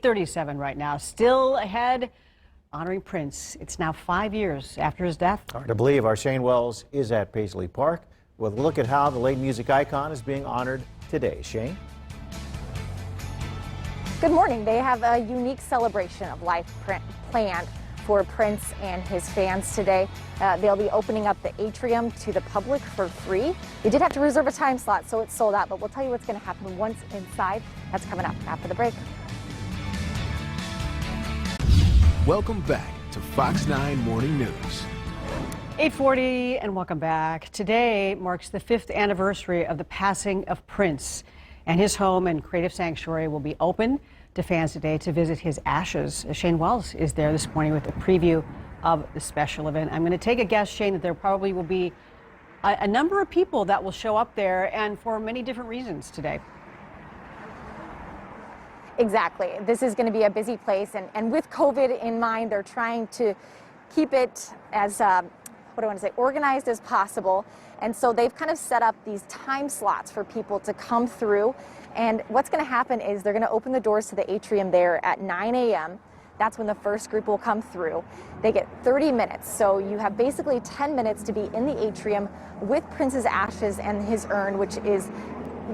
8:37 right now. Still ahead, honoring Prince. It's now 5 years after his death. Hard to believe our Shane Wells is at Paisley Park with a look at how the late music icon is being honored today. Shane? Good morning. They have a unique celebration of life planned for Prince and his fans today. They'll be opening up the atrium to the public for free. You did have to reserve a time slot, so it's sold out, but we'll tell you what's going to happen once inside. That's coming up after the break. Welcome back to Fox 9 Morning News. 8:40 and welcome back. Today marks the 5th anniversary of the passing of Prince, and his home and creative sanctuary will be open to fans today to visit his ashes. Shane Wells is there this morning with a preview of the special event. I'm going to take a guess, Shane, that there probably will be a number of people that will show up there, and for many different reasons today. Exactly. This is going to be a busy place, and with COVID in mind, they're trying to keep it as organized as possible. And so they've kind of set up these time slots for people to come through. And what's going to happen is they're going to open the doors to the atrium there at 9 a.m. That's when the first group will come through. They get 30 minutes. So you have basically 10 minutes to be in the atrium with Prince's ashes and his urn, which is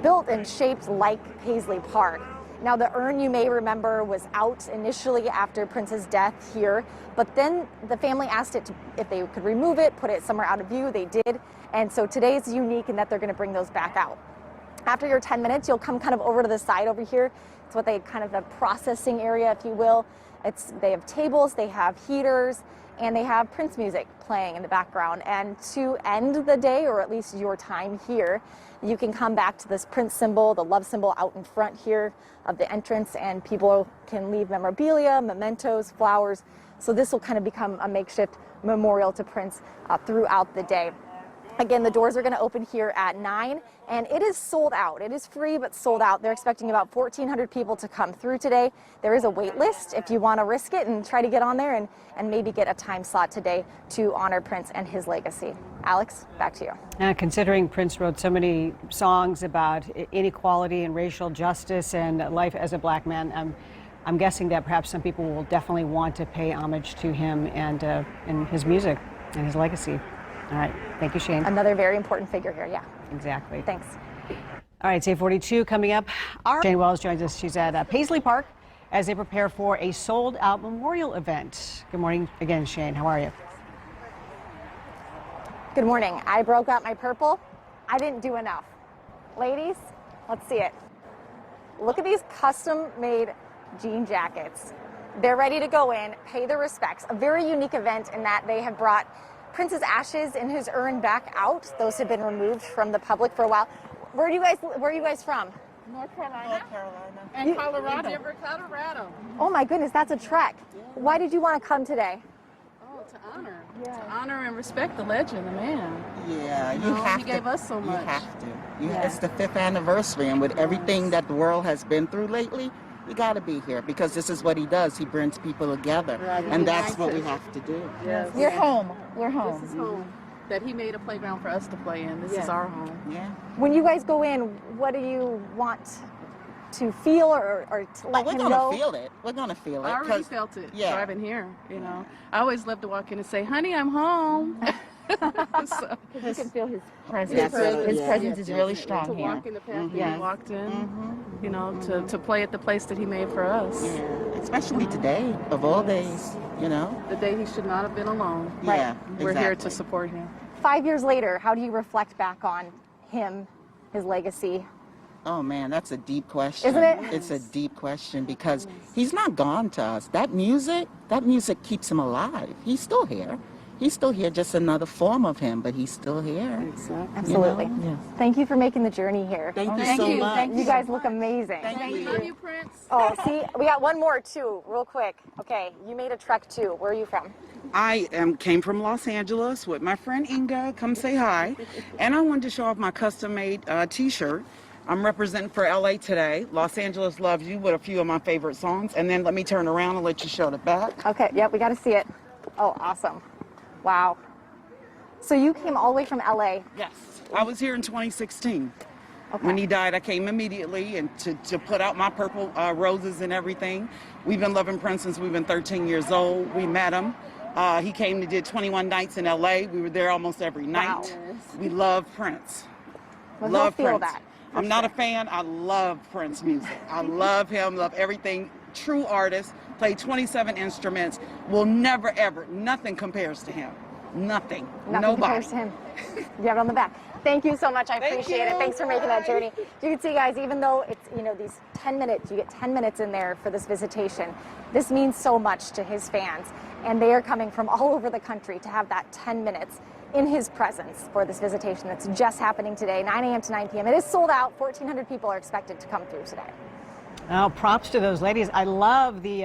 built and shaped like Paisley Park. Now, the urn, you may remember, was out initially after Prince's death here, but then the family asked if they could remove it, put it somewhere out of view. They did, and so today is unique in that they're going to bring those back out. After your 10 minutes, you'll come kind of over to the side over here. It's what they kind of the processing area, if you will. They have tables, they have heaters, and they have Prince music playing in the background. And to end the day, or at least your time here, you can come back to this Prince symbol, the love symbol out in front here of the entrance, and people can leave memorabilia, mementos, flowers. So this will kind of become a makeshift memorial to Prince throughout the day. Again, the doors are going to open here at 9, and it is sold out. It is free, but sold out. They're expecting about 1,400 people to come through today. There is a wait list if you want to risk it and try to get on there and maybe get a time slot today to honor Prince and his legacy. Alex, back to you. Considering Prince wrote so many songs about inequality and racial justice and life as a black man, I'm guessing that perhaps some people will definitely want to pay homage to him and his music and his legacy. All right. Thank you, Shane. Another very important figure here, yeah. Exactly. Thanks. All right, it's 8:42 coming up. Shane Wells joins us. She's at Paisley Park as they prepare for a sold-out memorial event. Good morning again, Shane. How are you? Good morning. I broke out my purple. I didn't do enough. Ladies, let's see it. Look at these custom-made jean jackets. They're ready to go in, pay their respects. A very unique event in that they have brought Prince's ashes in his urn back out. Those have been removed from the public for a while. Where are you guys from? North Carolina. And Colorado. Denver, Colorado. Oh my goodness, that's a trek. Why did you want to come today? Oh, to honor. Yeah. To honor and respect the legend, the man. Yeah, you have he to. Gave us so much. You have to. It's the 5th anniversary, and with everything that the world has been through lately, we got to be here because this is what he does. He brings people together, and that's what we have to do. Yes. You're home. We're home. This is home. That he made a playground for us to play in. This is our home. Yeah. When you guys go in, what do you want to feel or to let him know? We're going to feel it. We're going to feel it. I already felt it driving here, you know. I always love to walk in and say, honey, I'm home. So, you can feel his presence. His presence is really strong to here. To walk in the path that he walked in, you know, to play at the place that he made for us. Yeah, especially today, of all days, you know. The day he should not have been alone. Yeah, We're here to support him. 5 years later, how do you reflect back on him, his legacy? Oh man, that's a deep question. Isn't it? It's a deep question because he's not gone to us. That music keeps him alive. He's still here. He's still here, just another form of him, but he's still here. Exactly. Absolutely. You know? Thank you for making the journey here. Thank you so much. You guys look amazing. Thank you. Love you, Prince. Oh, see, we got one more too, real quick. Okay, you made a trek too. Where are you from? I came from Los Angeles with my friend Inga. Come say hi. And I wanted to show off my custom-made T-shirt. I'm representing for LA today. Los Angeles Loves You with a few of my favorite songs. And then let me turn around and let you show the back. Okay, yep, we got to see it. Oh, awesome. Wow. So you came all the way from LA? Yes. I was here in 2016. Okay. When he died, I came immediately and to put out my purple roses and everything. We've been loving Prince since we've been 13 years old. We met him. He came and did 21 nights in LA. We were there almost every night. Wow. We love Prince. Well, Love he'll feel Prince. that. I'm not a fan. I love Prince music. I love him, love everything. True artist, played 27 instruments. Will never, ever, nothing compares to him. Nothing. Nothing Nobody. compares to him. You have it on the back. Thank you so much. I appreciate it. Thanks for making that journey. You can see, guys, even though it's, these 10 minutes, you get 10 minutes in there for this visitation. This means so much to his fans. And they are coming from all over the country to have that 10 minutes in his presence for this visitation that's just happening today, 9 a.m. to 9 p.m. It is sold out. 1,400 people are expected to come through today. Oh, props to those ladies. I love the,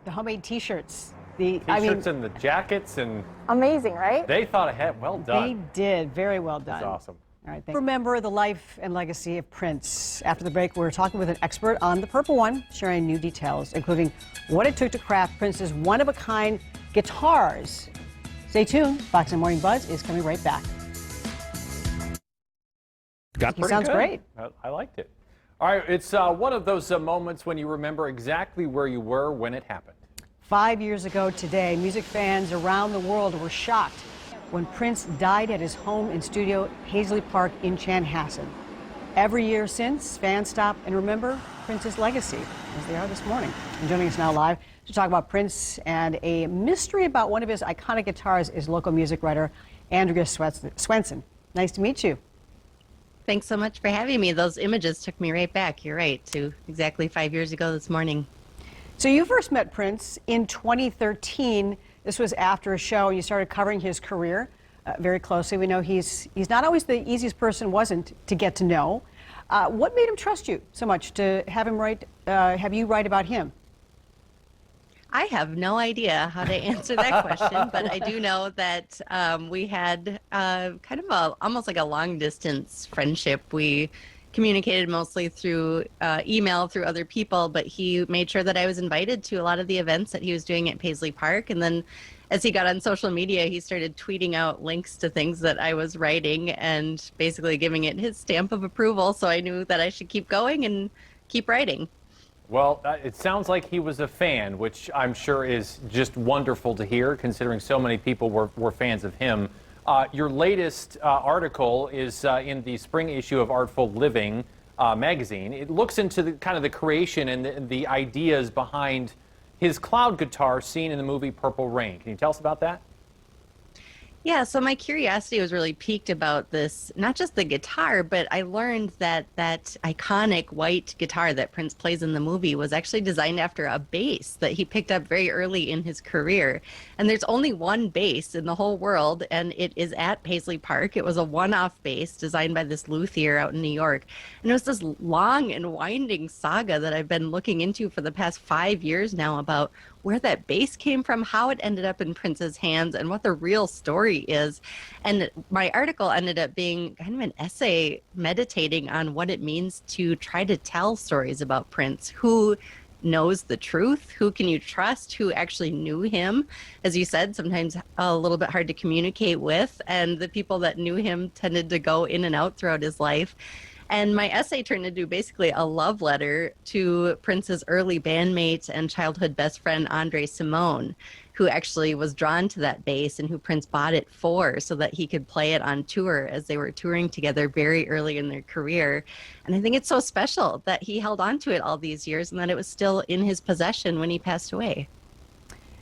the homemade T-shirts. T-shirts and the jackets, and amazing, right? they thought ahead. Well done. They did. Very well done. That's awesome. All right, remember the life and legacy of Prince. After the break, we're talking with an expert on the Purple One, sharing new details, including what it took to craft Prince's one-of-a-kind guitars. Stay tuned. Fox 9 Morning Buzz is coming right back. Got He sounds good. great. I liked it. All right, it's one of those moments when you remember exactly where you were when it happened. 5 years ago today, music fans around the world were shocked when Prince died at his home and studio, Paisley Park in Chanhassen. Every year since, fans stop and remember Prince's legacy, as they are this morning. And joining us now live to talk about Prince and a mystery about one of his iconic guitars is local music writer Andrea Swenson. Nice to meet you. Thanks so much for having me. Those images took me right back. You're right, to exactly 5 years ago this morning. So you first met Prince in 2013. This was after a show. You started covering his career very closely. We know he's not always the easiest person, wasn't, to get to know. What made him trust you so much to have him have you write about him? I have no idea how to answer that question, but I do know that we had kind of almost like a long distance friendship. We communicated mostly through email, through other people, but he made sure that I was invited to a lot of the events that he was doing at Paisley Park. And then as he got on social media, he started tweeting out links to things that I was writing and basically giving it his stamp of approval. So I knew that I should keep going and keep writing. Well, it sounds like he was a fan, which I'm sure is just wonderful to hear, considering so many people were fans of him. Your latest article is in the spring issue of Artful Living magazine. It looks into the creation and the ideas behind his cloud guitar seen in the movie Purple Rain. Can you tell us about that? Yeah, so my curiosity was really piqued about this, not just the guitar, but I learned that that iconic white guitar that Prince plays in the movie was actually designed after a bass that he picked up very early in his career. And there's only one bass in the whole world, and it is at Paisley Park. It was a one-off bass designed by this luthier out in New York. And it was this long and winding saga that I've been looking into for the past 5 years now about where that bass came from, how it ended up in Prince's hands, and what the real story is. And my article ended up being kind of an essay meditating on what it means to try to tell stories about Prince. Who knows the truth? Who can you trust? Who actually knew him? As you said, sometimes a little bit hard to communicate with, and the people that knew him tended to go in and out throughout his life. And my essay turned into basically a love letter to Prince's early bandmate and childhood best friend, Andre Simone, who actually was drawn to that bass and who Prince bought it for so that he could play it on tour as they were touring together very early in their career. And I think it's so special that he held on to it all these years and that it was still in his possession when he passed away.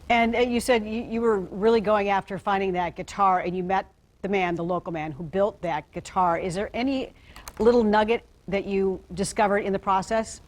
And you said you were really going after finding that guitar, and you met the man, the local man, who built that guitar. Is there any little nugget that you discovered in the process?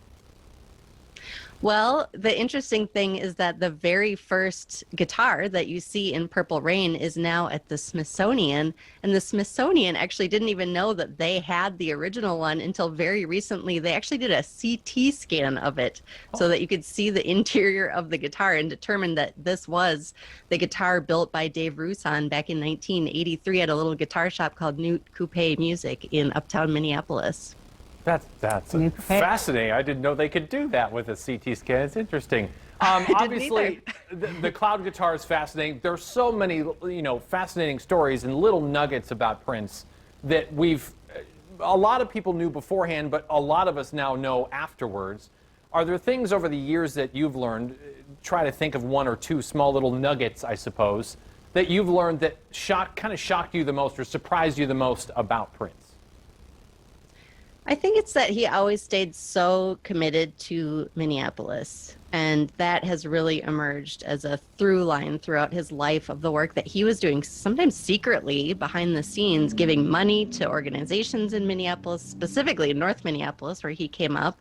Well, the interesting thing is that the very first guitar that you see in Purple Rain is now at the Smithsonian, and the Smithsonian actually didn't even know that they had the original one until very recently. They actually did a CT scan of it so that you could see the interior of the guitar and determine that this was the guitar built by Dave Roussan back in 1983 at a little guitar shop called Newt Coupe Music in uptown Minneapolis. That's fascinating. I didn't know they could do that with a CT scan. It's interesting. Obviously, the cloud guitar is fascinating. There's so many, fascinating stories and little nuggets about Prince that we've a lot of people knew beforehand, but a lot of us now know afterwards. Are there things over the years that you've learned, try to think of one or two small little nuggets, I suppose, that you've learned that kind of shocked you the most or surprised you the most about Prince? I think it's that he always stayed so committed to Minneapolis, and that has really emerged as a through line throughout his life of the work that he was doing, sometimes secretly behind the scenes, giving money to organizations in Minneapolis, specifically in North Minneapolis, where he came up.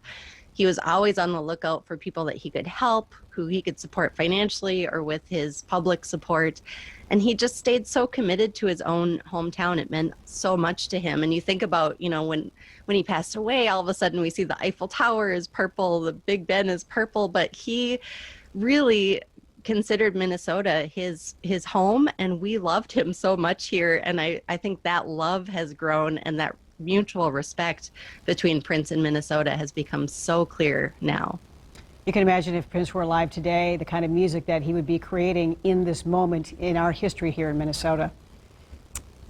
He was always on the lookout for people that he could help, who he could support financially or with his public support. And he just stayed so committed to his own hometown. It meant so much to him. And you think about, you know, when he passed away, all of a sudden we see the Eiffel Tower is purple, the Big Ben is purple, but he really considered Minnesota his home, and we loved him so much here. And I think that love has grown, and that mutual respect between Prince and Minnesota has become so clear now. You can imagine if Prince were alive today, the kind of music that he would be creating in this moment in our history here in Minnesota.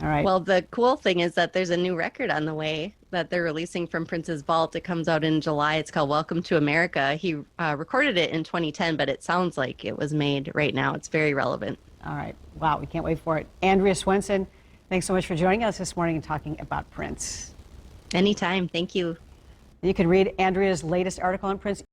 All right. Well, the cool thing is that there's a new record on the way that they're releasing from Prince's vault. It comes out in July. It's called Welcome to America. He recorded it in 2010, but it sounds like it was made right now. It's very relevant. All right. Wow, we can't wait for it. Andrea Swenson, thanks so much for joining us this morning and talking about Prince. Anytime. Thank you. You can read Andrea's latest article on Prince